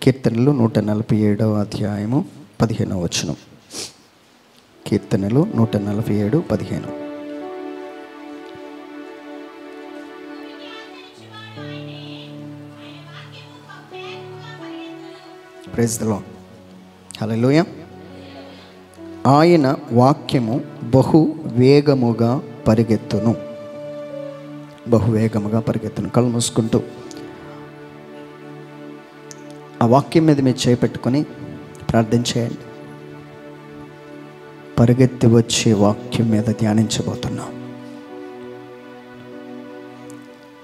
కీర్తనలు 147వ అధ్యాయము 15వ వచనం. కీర్తనలు 147:15. Praise the lord. హల్లెలూయా. ఆయన వాక్యము బహు వేగముగా పరిగెత్తును. బహువేగముగా పరిగెత్తును. కళ్ళు మూసుకుంటూ ఆ వాక్యం మీద మీరు చేపెట్టుకొని ప్రార్థన చేయండి. పరిగెత్తి వచ్చే వాక్యం మీద ధ్యానించబోతున్నాం.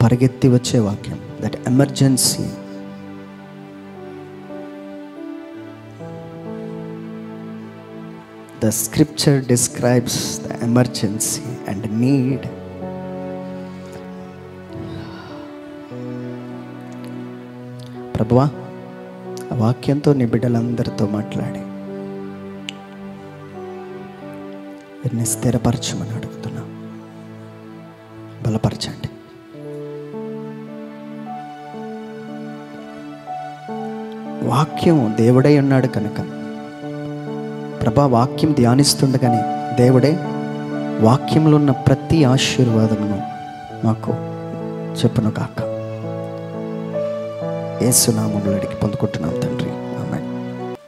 పరిగెత్తి వచ్చే వాక్యం, that emergency. The scripture describes the emergency and need. ప్రభువా, ఆ వాక్యంతో నీ బిడ్డలందరితో మాట్లాడి వీరిని స్థిరపరచమని అడుగుతున్నా. బలపరచండి. వాక్యం దేవుడై ఉన్నాడు కనుక ప్రభా, వాక్యం ధ్యానిస్తుండగానే దేవుడే వాక్యంలో ఉన్న ప్రతి ఆశీర్వాదమును మాకు చెప్పును కాక. యేసు నామములో అడిగి పొందుకుంటున్నాం తండ్రి, ఆమేన్.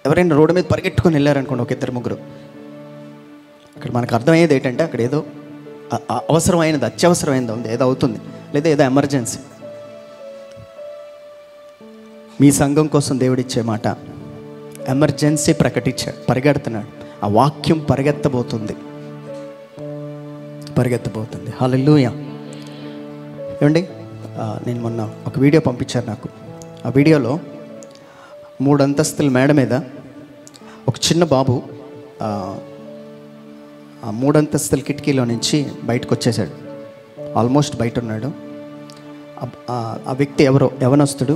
ఎవరైనా రోడ్డు మీద పరిగెట్టుకొని వెళ్ళారనుకోండి, ఒక ఇద్దరు ముగ్గురు, అక్కడ మనకు అర్థమయ్యేది ఏంటంటే అక్కడ ఏదో అవసరమైనది, అత్యవసరమైనది ఉంది, ఏదో అవుతుంది, లేదా ఏదో ఎమర్జెన్సీ. మీ సంఘం కోసం దేవుడిచ్చే మాట, ఎమర్జెన్సీ ప్రకటించాడు, పరిగెడుతున్నాడు. ఆ వాక్యం పరిగెత్తబోతుంది. హల్లెలూయా. ఏమండి, నేను మొన్న ఒక వీడియో పంపించారు నాకు. ఆ వీడియోలో 3 అంతస్తుల మేడ మీద ఒక చిన్న బాబు ఆ 3 అంతస్తుల కిటికీలో నుంచి బయటకు వచ్చేసాడు. ఆల్మోస్ట్ బయట ఉన్నాడు. ఆ వ్యక్తి యవనస్తుడు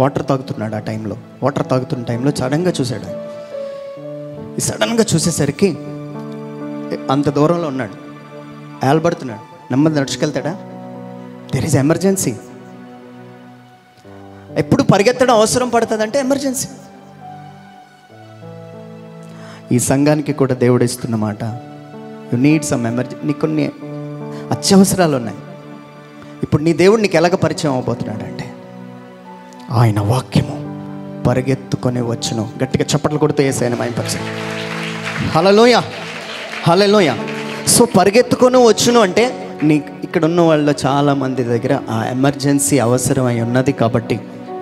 వాటర్ తాగుతున్నాడు. ఆ టైంలో వాటర్ తాగుతున్న టైంలో సడన్గా చూశాడు. ఈ సడన్గా చూసేసరికి అంత దూరంలో ఉన్నాడు, ఏలబడుతున్నాడు. నెమ్మది నడుచుకెళ్తాడా? There is emergency. ఎప్పుడు పరిగెత్తడం అవసరం పడుతుందంటే ఎమర్జెన్సీ. ఈ సంఘానికి కూడా దేవుడు ఇస్తున్న మాట, యు నీడ్ సమ్ ఎమర్జెన్సీ. నీకు కొన్ని అత్యవసరాలు ఉన్నాయి. ఇప్పుడు నీ దేవుడు నీకు ఎలాగ పరిచయం అవబోతున్నాడు అంటే, ఆయన వాక్యము పరిగెత్తుకొని వచ్చును. గట్టిగా చప్పట్లు కొడుతూ యేసయ్యను మహిమపరచండి. హల్లెలూయా, హల్లెలూయా. సో పరిగెత్తుకొని వచ్చును అంటే ఇక్కడ ఉన్న వాళ్ళు చాలామంది దగ్గర ఆ ఎమర్జెన్సీ అవసరమై ఉన్నది. కాబట్టి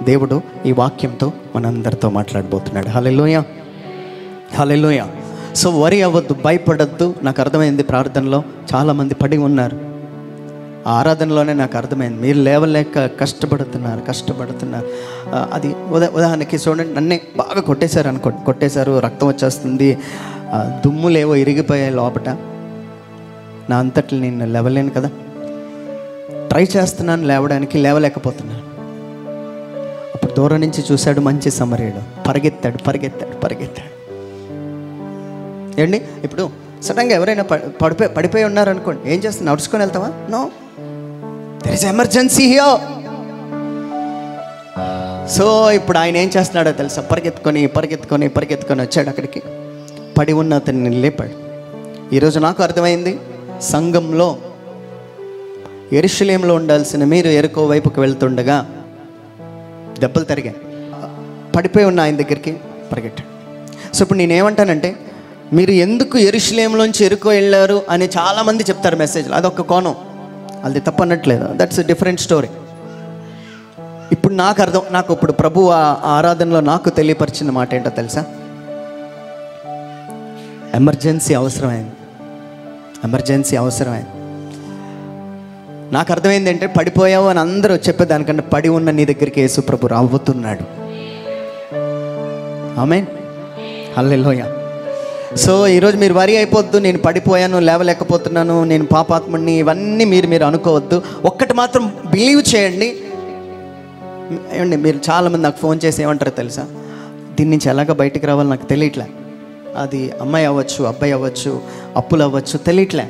దేవుడు ఈ వాక్యంతో మనందరితో మాట్లాడబోతున్నాడు. హల్లెలూయా, హల్లెలూయా. సో వరి అవ్వద్దు, భయపడద్దు. నాకు అర్థమైంది, ప్రార్థనలో చాలామంది పడి ఉన్నారు. ఆ ఆరాధనలోనే నాకు అర్థమైంది, మీరు లేవలేక కష్టపడుతున్నారు. అది ఉదాహరణకి చూడండి, నన్నే బాగా కొట్టేశారు, రక్తం వచ్చేస్తుంది, దుమ్ములేవో ఇరిగిపోయాయి లోపట. నా అంతట్లు నేను లేవలేను కదా. ట్రై చేస్తున్నాను లేవడానికి, లేవలేకపోతున్నాను. అప్పుడు దూరం నుంచి చూశాడు మంచి సమరయుడు, పరిగెత్తాడు. ఏండి, ఇప్పుడు సడన్గా ఎవరైనా పడిపోయి ఉన్నారనుకోండి, ఏం చేస్తాను? నడుచుకొని వెళ్తావా? No, there is emergency here. So ఇప్పుడు ఆయన ఏం చేస్తున్నాడో తెలుసా? పరిగెత్తుకొని వచ్చాడు అక్కడికి. పడి ఉన్న అతన్ని లేపాడు. ఈరోజు నాకు అర్థమైంది, సంఘంలో యెరూషలేములో ఉండాల్సిన మీరు ఎరుకో వైపుకి వెళ్తుండగా దెబ్బలు తరిగాయి. పడిపోయి ఉన్న ఆయన దగ్గరికి పరిగెట్టాడు. సో ఇప్పుడు నేనేమంటానంటే, మీరు ఎందుకు యెరూషలేములోంచి ఎరుకో వెళ్ళారు అని చాలామంది చెప్తారు మెసేజ్లో. అదొక కోణం, అది తప్పనట్లేదు, దట్స్ డిఫరెంట్ స్టోరీ. ఇప్పుడు నాకు ఇప్పుడు ప్రభు ఆరాధనలో నాకు తెలియపరిచిన మాట ఏంటో తెలుసా? ఎమర్జెన్సీ అవసరమైంది. నాకు అర్థమైంది ఏంటంటే, పడిపోయావు అని అందరూ చెప్పేదానికంటే పడి ఉన్న నీ దగ్గరికి యేసు ప్రభు రాబోతున్నాడు. ఆమేన్, హల్లెలూయా. సో ఈరోజు మీరు వరి అయిపోద్దు, నేను పడిపోయాను, లేవలేకపోతున్నాను, నేను పాపాత్ముడిని, ఇవన్నీ మీరు అనుకోవద్దు. ఒక్కటి మాత్రం బిలీవ్ చేయండి. ఏమండి, మీరు చాలామంది నాకు ఫోన్ చేసి ఏమంటారో తెలుసా? దీని నుంచి ఎలాగ బయటికి రావాలో నాకు తెలియట్లే. అది అమ్మాయి అవ్వచ్చు, అబ్బాయి అవ్వచ్చు, అప్పులు అవ్వచ్చు, తెలియట్లే.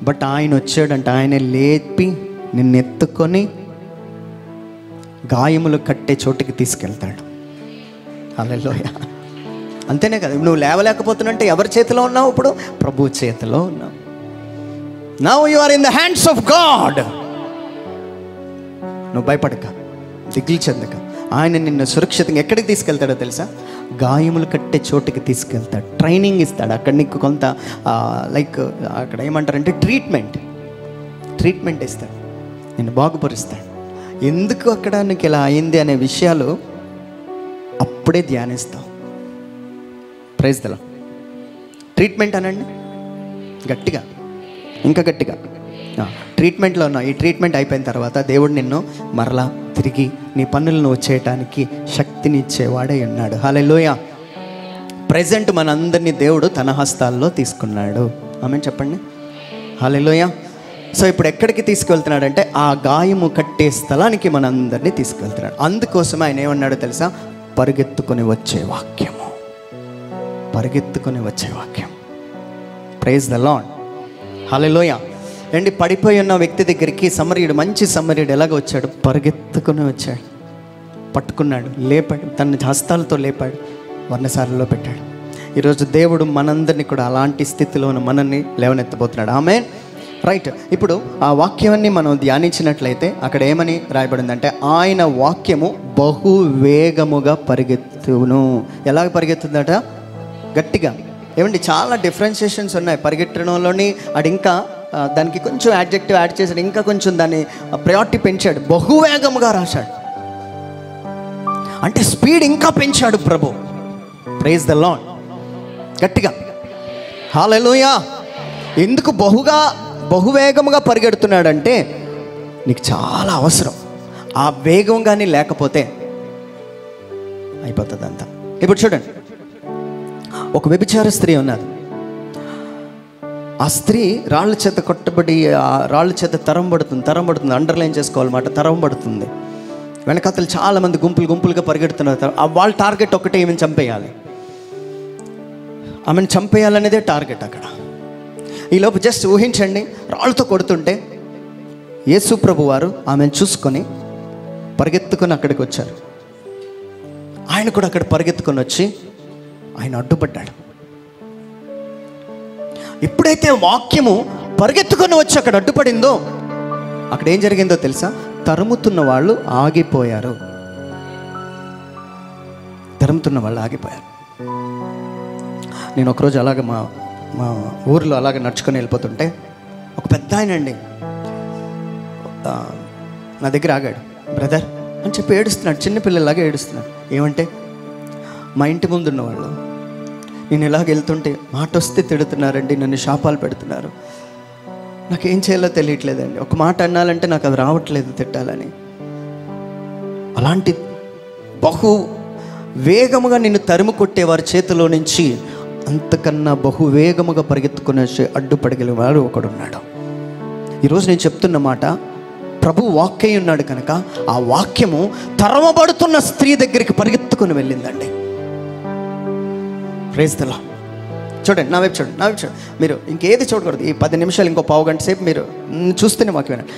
బట్ ఆయన వచ్చాడంటే, ఆయన లేపి నిన్నెత్తుకొని గాయములు కట్టే చోటికి తీసుకెళ్తాడు. హల్లెలూయా. అంతేనే కదా, నువ్వు లేవలేకపోతున్నంటే ఎవరి చేతిలో ఉన్నావు? ఇప్పుడు ప్రభు చేతిలో ఉన్నావు. Now you are in the hands of God. నువ్వు భయపడక, దిగులు చెందక. ఆయన నిన్ను సురక్షితంగా ఎక్కడికి తీసుకెళ్తాడో తెలుసా? గాయములు కట్టే చోటుకి తీసుకెళ్తాడు. ట్రైనింగ్ ఇస్తాడు. అక్కడ నీకు కొంత లైక్ అక్కడ ఏమంటారంటే ట్రీట్మెంట్ ఇస్తాడు, నిన్ను బాగుపరుస్తాడు. ఎందుకు అక్కడ నీకు ఇలా అయింది అనే విషయాలు అప్పుడే ధ్యానిస్తావు. Praise the lord. ట్రీట్మెంట్ అనండి గట్టిగా, ఇంకా గట్టిగా. ట్రీట్మెంట్లో ఉన్నావు. ఈ ట్రీట్మెంట్ అయిపోయిన తర్వాత దేవుడు నిన్ను మరలా తిరిగి నీ పనులను నువ్వు చేయటానికి శక్తిని ఇచ్చేవాడే ఉన్నాడు. హల్లెలూయా. ప్రెజెంట్ మనందరినీ దేవుడు తన హస్తాల్లో తీసుకున్నాడు. ఆమేన్ చెప్పండి. హల్లెలూయా. సో ఇప్పుడు ఎక్కడికి తీసుకువెళ్తున్నాడంటే ఆ గాయము కట్టే స్థలానికి మనందరినీ తీసుకువెళ్తున్నాడు. అందుకోసం ఆయన ఏమన్నాడో తెలుసా? పరిగెత్తుకొని వచ్చే వాక్యము, పరిగెత్తుకొని వచ్చే వాక్యం. Praise the lord. హల్లెలూయా. అండి, పడిపోయి ఉన్న వ్యక్తి దగ్గరికి సమరయుడు, మంచి సమరయుడు ఎలాగ వచ్చాడు? పరిగెత్తుకుని వచ్చాడు, పట్టుకున్నాడు, లేపాడు, తన హస్తాలతో లేపాడు, వర్ణశాలలో పెట్టాడు. ఈరోజు దేవుడు మనందరినీ కూడా అలాంటి స్థితిలో మనల్ని లేవనెత్తబోతున్నాడు. ఆమేన్. రైట్. ఇప్పుడు ఆ వాక్యాన్ని మనం ధ్యానించినట్లయితే అక్కడ ఏమని రాయబడిందంటే, ఆయన వాక్యము బహు వేగముగా పరిగెత్తును. ఎలాగ పరిగెత్తుందట? గట్టిగా. ఏమండి, చాలా డిఫరెన్షియేషన్స్ ఉన్నాయి పరిగెత్తడంలోని. అది ఇంకా దానికి కొంచెం యాడ్జెక్టివ్ యాడ్ చేశాడు, ఇంకా కొంచెం దాన్ని ప్రయారిటీ పెంచాడు. బహువేగముగా రాశాడు అంటే స్పీడ్ ఇంకా పెంచాడు ప్రభు. Praise the lord. గట్టిగా హల్లెలూయా. ఎందుకు బహువేగముగా పరిగెడుతున్నాడంటే నీకు చాలా అవసరం. ఆ వేగం కానీ లేకపోతే అయిపోతుంది అంతా. ఇప్పుడు చూడండి, ఒక వ్యభిచార స్త్రీ ఉన్నది. ఆ స్త్రీ రాళ్ళ చేత కొట్టబడి, ఆ రాళ్ళ చేత తరం పడుతుంది. అండర్లైన్ చేసుకోవాలన్నమాట. తరం పడుతుంది. వెనకాతలు చాలామంది గుంపులుగా పరిగెడుతున్నారు. వాళ్ళ టార్గెట్ ఒకటే, ఈమెను చంపేయాలి. ఆమెను చంపేయాలనేదే టార్గెట్ అక్కడ. ఈలోపు జస్ట్ ఊహించండి, రాళ్ళతో కొడుతుంటే యేసు ప్రభు వారు ఆమెను చూసుకొని పరిగెత్తుకొని అక్కడికి వచ్చారు. ఆయన కూడా అక్కడ పరిగెత్తుకొని వచ్చి ఆయన అడ్డుపడ్డాడు. ఎప్పుడైతే వాక్యము పరిగెత్తుకొని వచ్చి అక్కడ అడ్డుపడిందో, అక్కడ ఏం జరిగిందో తెలుసా? తరుముతున్న వాళ్ళు ఆగిపోయారు. నేను ఒకరోజు అలాగ మా ఊరిలో అలాగ నడుచుకొని వెళ్ళిపోతుంటే ఒక పెద్ద ఆయన అండి నా దగ్గర ఆగాడు. బ్రదర్ అని చెప్పి ఏడుస్తున్నాడు, చిన్నపిల్లలాగా ఏడుస్తున్నాడు. ఏమంటే, మా ఇంటి ముందు ఉన్నవాళ్ళు నేను ఇలాగ వెళ్తుంటే మాట వస్తే తిడుతున్నారండి, నన్ను శాపాలు పెడుతున్నారు. నాకేం చేయాలో తెలియట్లేదండి. ఒక మాట అన్నాలంటే నాకు అది రావట్లేదు తిట్టాలని. అలాంటి బహు వేగముగా నిన్ను తరిమి కొట్టేవారి చేతిలో నుంచి అంతకన్నా బహువేగముగా పరిగెత్తుకునే అడ్డుపడగలిగేవాడు ఒకడున్నాడు. ఈరోజు నేను చెప్తున్న మాట, ప్రభు వాక్యం ఉన్నాడు కనుక ఆ వాక్యము తరమబడుతున్న స్త్రీ దగ్గరికి పరిగెత్తుకుని వెళ్ళిందండి. Praise the lord. చూడండి, నా వైపు చూడండి. మీరు ఇంకేది చూడకూడదు. ఈ 10 నిమిషాలు, ఇంకో పావు గంట సేపు మీరు చూస్తేనే మాకు వినండి.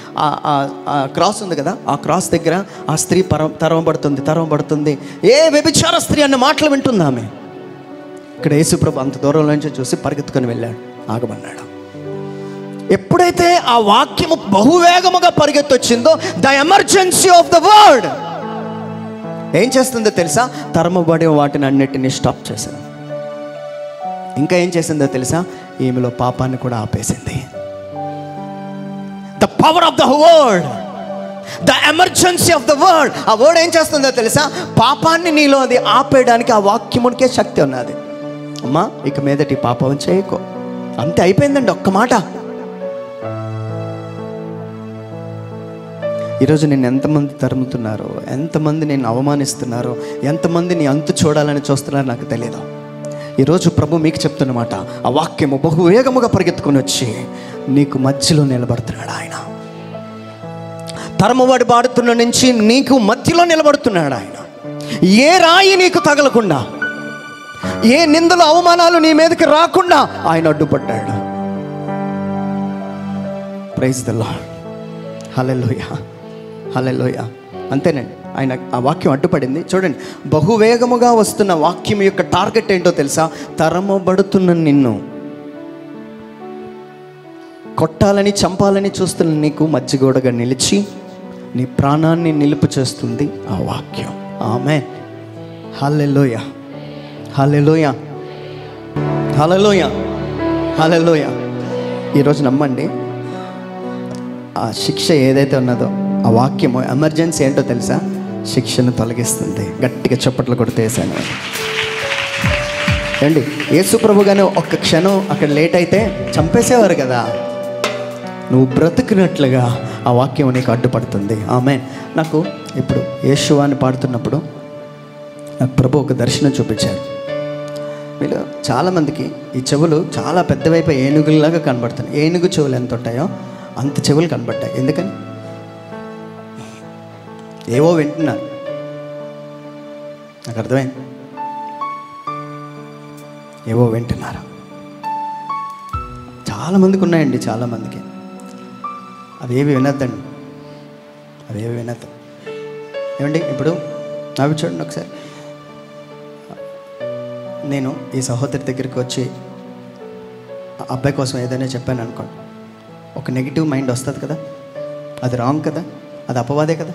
ఆ క్రాస్ ఉంది కదా, ఆ క్రాస్ దగ్గర ఆ స్త్రీ తరమబడుతుంది. ఏ వ్యభిచార స్త్రీ అన్న మాటలు వింటుంది ఆమె. ఇక్కడ యేసుప్రభు అంత దూరం నుంచి చూసి పరిగెత్తుకొని వెళ్ళాడు, ఆగమన్నాడు. ఎప్పుడైతే ఆ వాక్యము బహువేగముగా పరిగెత్తొచ్చిందో, the emergency of the word ఏం చేస్తుందో తెలుసా? తరమబడే వాటిని అన్నిటినీ స్టాప్ చేశాను. ఇంకా ఏం చేసిందో తెలుసా? ఈమెలో పాపాన్ని కూడా ఆపేసింది. The power of the word, the emergency of the word. ఆ వర్డ్ ఏం చేస్తుందో తెలుసా? పాపాన్ని నీలో అది ఆపేయడానికి ఆ వాక్యమునికే శక్తి ఉన్నది. అమ్మా, ఇక మీదటి పాపం చేయకో, అంతే, అయిపోయిందండి. ఒక్క మాట. ఈరోజు నేను ఎంతమంది తరుముతున్నారో, ఎంతమంది నేను అవమానిస్తున్నారో, ఎంతమంది నీ అంతు చూడాలని చూస్తున్నారో నాకు తెలియదు. ఈరోజు ప్రభు మీకు చెప్తున్నమాట, ఆ వాక్యము బహువేగముగా పరిగెత్తుకొని వచ్చి నీకు మధ్యలో నిలబడుతున్నాడు. ఆయన తరమువాడి బాడుతున్న నుంచి నీకు మధ్యలో నిలబడుతున్నాడు. ఆయన ఏ రాయి నీకు తగలకుండా, ఏ నిందలు అవమానాలు నీ మీదకి రాకుండా ఆయన అడ్డుపడ్డాడు. Praise the lord. హల్లెలూయా. అంతేనండి. ఆయన ఆ వాక్యం అడ్డుపడింది. చూడండి, బహువేగముగా వస్తున్న వాక్యం యొక్క టార్గెట్ ఏంటో తెలుసా? తరమబడుతున్న నిన్ను కొట్టాలని, చంపాలని చూస్తున్న నీకు మధ్యగోడగా నిలిచి నీ ప్రాణాన్ని నిలుపు చేస్తుంది ఆ వాక్యం. ఆమేన్. హల్లెలూయా, హల్లెలూయా, హల్లెలూయా, హల్లెలూయా. ఈరోజు నమ్మండి, ఆ శిక్ష ఏదైతే ఉన్నదో ఆ వాక్యము ఎమర్జెన్సీ ఏంటో తెలుసా? శిక్షను తొలగిస్తుంది. గట్టిగా చప్పట్లు కొడితేసాను. ఏండి, యేసు ప్రభుగానే ఒక్క క్షణం అక్కడ లేట్ అయితే చంపేసేవారు కదా. నువ్వు బ్రతుకున్నట్లుగా ఆ వాక్యం నీకు అడ్డుపడుతుంది. ఆమేన్. నాకు ఇప్పుడు యేషువా అని పాడుతున్నప్పుడు నాకు ప్రభు ఒక దర్శనం చూపించారు. వీళ్ళు చాలామందికి ఈ చెవులు చాలా పెద్దవైపు ఏనుగుల్లాగా కనబడుతున్నాయి. ఏనుగు చెవులు ఎంత ఉంటాయో అంత చెవులు కనబడ్డాయి. ఎందుకని? ఏవో వింటున్నారు. నాకు అర్థమైంది, ఏవో వింటున్నారు. చాలామందికి ఉన్నాయండి, చాలామందికి. అవేవి వినద్దండి, అవేవి వినద్దు. ఏమండి, ఇప్పుడు అవి చూడండి ఒకసారి. నేను ఈ సహోదరి దగ్గరికి వచ్చి అబ్బాయి కోసం ఏదైనా చెప్పాను అనుకోండి, ఒక నెగిటివ్ మైండ్ వస్తుంది కదా. అది రాంగ్ కదా, అది అపవాదే కదా.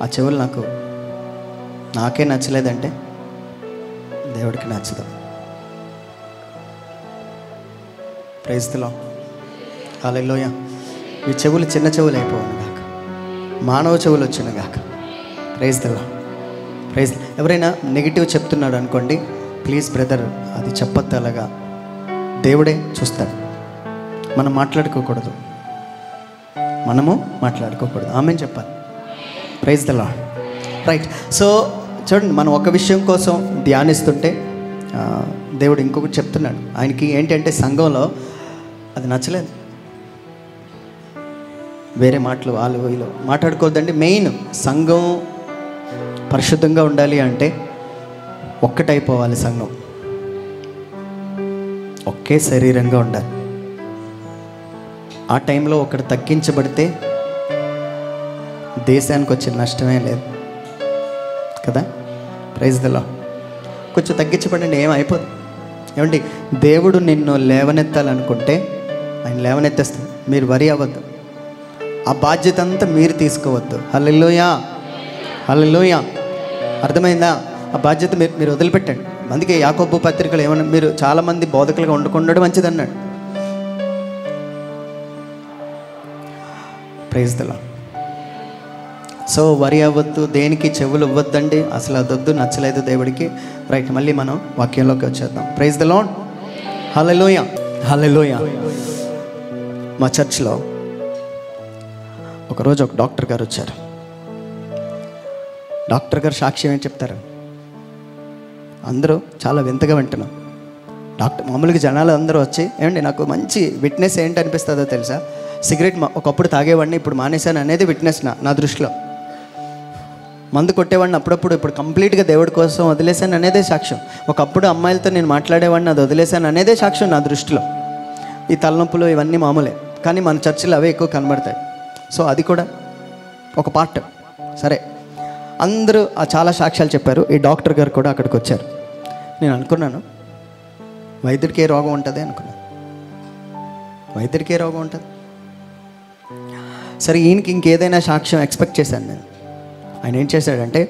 ఆ చెవులు నాకే నచ్చలేదంటే దేవుడికి నచ్చదు. Praise the lord. హల్లెలూయా. ఈ చెవులు చిన్న చెవులు అయిపోవను గాక, మానవ చెవులు వచ్చిన గాక. Praise the Lord, praise. ఎవరైనా నెగిటివ్ చెప్తున్నాడు అనుకోండి, ప్లీజ్ బ్రదర్ అది చెప్పొద్దు, అలాగా దేవుడే చూస్తాడు. మనం మాట్లాడుకోకూడదు, మనము మాట్లాడుకోకూడదు. ఆమెన్ చెప్పాలి. Praise the Lord. Right. So చూడండి, మనం ఒక విషయం కోసం ధ్యానిస్తుంటే దేవుడు ఇంకొకటి చెప్తున్నాడు. ఆయనకి ఏంటంటే సంఘంలో అది నచ్చలేదు. వేరే మాటలు వాళ్ళు వీళ్ళు మాట్లాడుకోవద్దండి. మెయిన్ సంఘం పరిశుద్ధంగా ఉండాలి అంటే ఒక్కటైపోవాలి. సంఘం ఒకే శరీరంగా ఉండాలి. ఆ టైంలో ఒకటి తగ్గించబడితే దేశానికి వచ్చిన నష్టమే లేదు కదా. Praise the Lord. కొంచెం తగ్గించబడండి, ఏమైపోదు. ఏమండి, దేవుడు నిన్ను లేవనెత్తాలనుకుంటే ఆయన లేవనెత్తేస్తాడు. మీరు వరి అవ్వద్దు, ఆ బాధ్యత అంతా మీరు తీసుకోవద్దు. హల్లెలూయా, హల్లెలూయా. అర్థమైందా? ఆ బాధ్యత మీరు వదిలిపెట్టండి. అందుకే యాకోబు పత్రికలు ఏమన్నా, మీరు చాలామంది బోధకులుగా ఉండకుండా మంచిది అన్నాడు. Praise the lord. సో వరి అవ్వద్దు, దేనికి చెవులు ఇవ్వద్దండి. అసలు అదొద్దు, నచ్చలేదు దేవుడికి. రైట్, మళ్ళీ మనం వాక్యంలోకి వచ్చేద్దాం. Praise the lord. Hallelujah, hallelujah. మా చర్చ్లో ఒకరోజు ఒక డాక్టర్ గారు వచ్చారు. డాక్టర్ గారు సాక్ష్యం ఏం చెప్తారు? అందరూ చాలా వింతగా వింటున్నాం. మామూలుగా జనాలు అందరూ వచ్చి, ఏమండి నాకు మంచి విట్నెస్ ఏంటి అనిపిస్తుందో తెలుసా? సిగరెట్ ఒకప్పుడు తాగేవాడిని, ఇప్పుడు మానేశాను అనేది విట్నెస్ నా దృష్టిలో. మందు కొట్టేవాడిని అప్పుడప్పుడు, ఇప్పుడు కంప్లీట్గా దేవుడి కోసం వదిలేశాను అనేదే సాక్ష్యం. ఒకప్పుడు అమ్మాయిలతో నేను మాట్లాడేవాడిని, అది వదిలేశాను అనేదే సాక్ష్యం నా దృష్టిలో. ఈ తలనొప్పులు ఇవన్నీ మామూలే, కానీ మన చర్చిలో అవే ఎక్కువ కనబడతాయి. సో అది కూడా ఒక పార్ట్. సరే, అందరూ చాలా సాక్ష్యాలు చెప్పారు. ఈ డాక్టర్ గారు కూడా అక్కడికి వచ్చారు. నేను అనుకున్నాను, వైద్యుడికి ఏ రోగం ఉంటుంది అనుకున్నాను. వైద్యుడికి ఏ రోగం ఉంటుంది? సరే, ఈయనకి ఇంకేదైనా సాక్ష్యం ఎక్స్పెక్ట్ చేశాను నేను. ఆయన ఏం చేశాడంటే,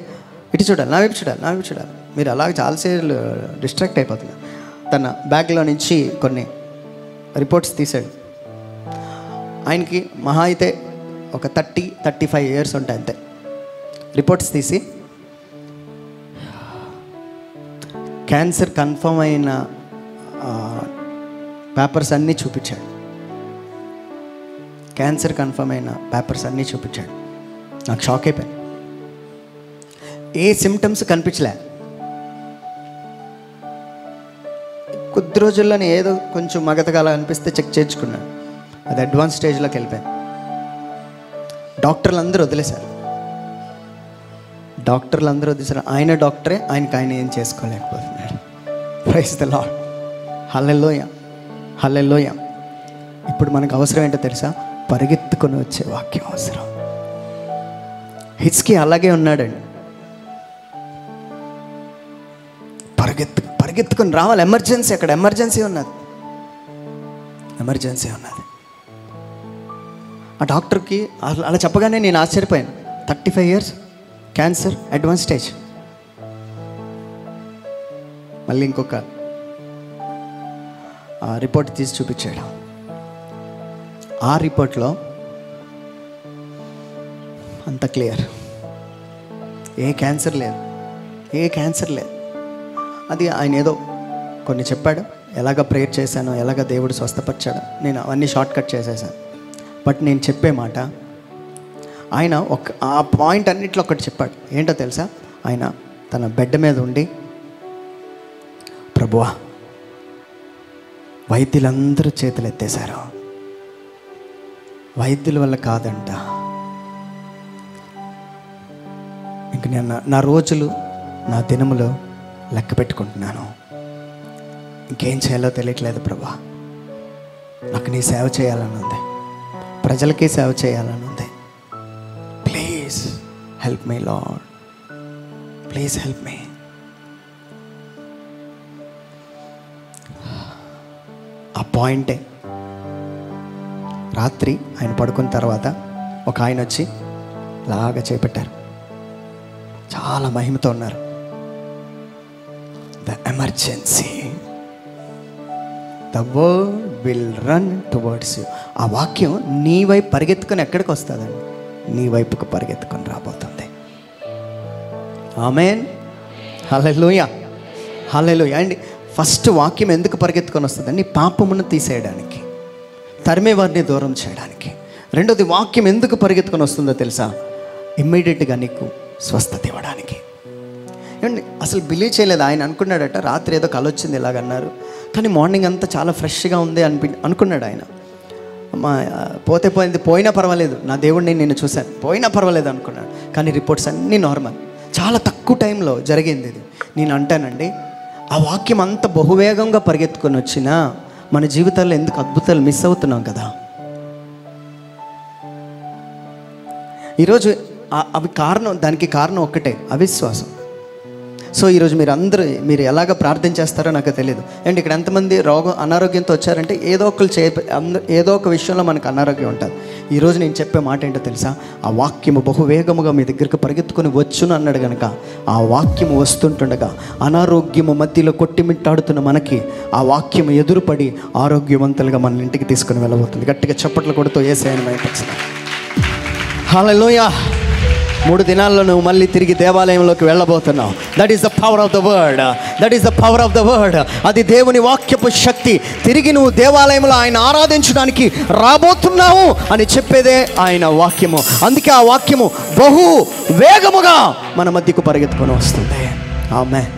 ఇటు చూడాలి, నా వైపు చూడాలి, నా వైపు చూడాలి. మీరు అలాగే చాలాసేపు డిస్ట్రాక్ట్ అయిపోతున్నారు. తన బ్యాగ్లో నుంచి కొన్ని రిపోర్ట్స్ తీశాడు. ఆయనకి మహా అయితే ఒక 30-35 ఇయర్స్ ఉంటాయి అంతే. రిపోర్ట్స్ తీసి క్యాన్సర్ కన్ఫర్మ్ అయిన పేపర్స్ అన్నీ చూపించాడు. క్యాన్సర్ కన్ఫర్మ్ అయిన పేపర్స్ అన్నీ చూపించాడు. నాకు షాక్ అయిపోయాను. ఏ సిమ్టమ్స్ కనిపించలే. కొద్ది రోజుల్లోనే ఏదో కొంచెం మగతగాల అనిపిస్తే చెక్ చేయించుకున్నాడు. అది అడ్వాన్స్ స్టేజ్లోకి వెళ్ళిపోయాను. డాక్టర్లు అందరూ వదిలేశారు. ఆయన డాక్టరే, ఆయన ఏం చేసుకోలేకపోతున్నాడు. Praise the lord. Hallelujah, hallelujah. ఇప్పుడు మనకు అవసరం ఏంటో తెలుసా? పరిగెత్తుకొని వచ్చే వాక్యం అవసరం. హిజ్కియా అలాగే ఉన్నాడండి. పరిగెత్తుకొని రావాలి. ఎమర్జెన్సీ, అక్కడ ఎమర్జెన్సీ ఉన్నది. ఆ డాక్టర్కి అలా చెప్పగానే నేను ఆశ్చర్యపోయాను. 35 years క్యాన్సర్, అడ్వాన్స్ స్టేజ్. మళ్ళీ ఇంకొక రిపోర్ట్ తీసి చూపించాడు. ఆ రిపోర్ట్లో అంత క్లియర్, ఏ క్యాన్సర్ లేదు. అది ఆయన ఏదో కొన్ని చెప్పాడు, ఎలాగ ప్రేయర్ చేశాను, ఎలాగ దేవుడు స్వస్థపరిచాడు, నేను అవన్నీ షార్ట్ కట్ చేసేసాను. బట్ నేను చెప్పే మాట, ఆయన ఆ పాయింట్ అన్నిట్లో ఒకటి చెప్పాడు. ఏంటో తెలుసా? ఆయన తన బెడ్ మీద ఉండి, ప్రభువా, వైద్యులందరూ చేతులు ఎత్తేశారు, వైద్యుల వల్ల కాదంట, ఇంక నేను నా రోజులు, నా దినములు లెక్క పెట్టుకుంటున్నాను, ఇంకేం చేయాలో తెలియట్లేదు ప్రభా, నాకు నీ సేవ చేయాలని ఉంది, ప్రజలకి సేవ చేయాలని ఉంది, please help me lord, please help me. ఆ పాయింటే రాత్రి ఆయన పడుకున్న తర్వాత ఒక ఆయన వచ్చి లాగా చేపట్టారు, చాలా మహిమతో ఉన్నారు. The emergency, the word will run towards you. ఆ వాక్యం నీ వైపు పరిగెత్తుకొని ఎక్కడికి వస్తుందండి? నీ వైపుకు పరిగెత్తుకొని రాబోతుంది. ఆమేన్, హల్లెలూయా, హల్లెలూయా. అండి, ఫస్ట్ వాక్యం ఎందుకు పరిగెత్తుకొని వస్తుందండి? పాపమును తీసేయడానికి, తరిమే వారిని దూరం చేయడానికి. రెండోది, వాక్యం ఎందుకు పరిగెత్తుకొని వస్తుందో తెలుసా? ఇమ్మీడియట్గా నీకు స్వస్థత ఇవ్వడానికి. ఏమండి, అసలు బిలీవ్ చేయలేదు. ఆయన అనుకున్నాడట, రాత్రి ఏదో కల వచ్చింది ఇలాగన్నారు, కానీ మార్నింగ్ అంతా చాలా ఫ్రెష్గా ఉంది అనుకున్నాడు ఆయన. పోతే పోయింది, పోయినా పర్వాలేదు, నా దేవుడిని నేను చూశాను, పోయినా పర్వాలేదు అనుకున్నాడు. కానీ రిపోర్ట్స్ అన్నీ నార్మల్. చాలా తక్కువ టైంలో జరిగింది ఇది. నేను అంటానండి, ఆ వాక్యం అంత బహువేగంగా పరిగెత్తుకొని వచ్చినా మన జీవితాల్లో ఎందుకు అద్భుతాలు మిస్ అవుతున్నాం కదా. ఈరోజు దానికి కారణం ఒక్కటే, అవిశ్వాసం. సో ఈరోజు మీరు ఎలాగ ప్రార్థన చేస్తారో నాకు తెలియదు. అండ్ ఇక్కడ ఎంతమంది అనారోగ్యంతో వచ్చారంటే ఏదో ఒక విషయంలో మనకు అనారోగ్యం ఉంటుంది. ఈరోజు నేను చెప్పే మాట ఏంటో తెలుసా? ఆ వాక్యము బహువేగముగా మీ దగ్గరికి పరిగెత్తుకొని వచ్చును అన్నాడు కనుక, ఆ వాక్యము వస్తుంటుండగా అనారోగ్యము మధ్యలో కొట్టిమిట్టాడుతున్న మనకి ఆ వాక్యము ఎదురుపడి ఆరోగ్యవంతులుగా మన ఇంటికి తీసుకుని వెళ్ళబోతుంది. గట్టిగా చప్పట్లు కొడుతూ యేసయ్యను మహిమపరచుదాం. హల్లెలూయా. 3 దినాల్లో నువ్వు మళ్ళీ తిరిగి దేవాలయంలోకి వెళ్ళబోతున్నావు. That is the power of the word, that is the power of the word. అది దేవుని వాక్యపు శక్తి. తిరిగి నువ్వు దేవాలయంలో ఆయన ఆరాధించడానికి రాబోతున్నావు అని చెప్పేదే ఆయన వాక్యము. అందుకే ఆ వాక్యము బహు వేగముగా మన మధ్యకు పరిగెత్తుకొని వస్తుంది. ఆమేన్.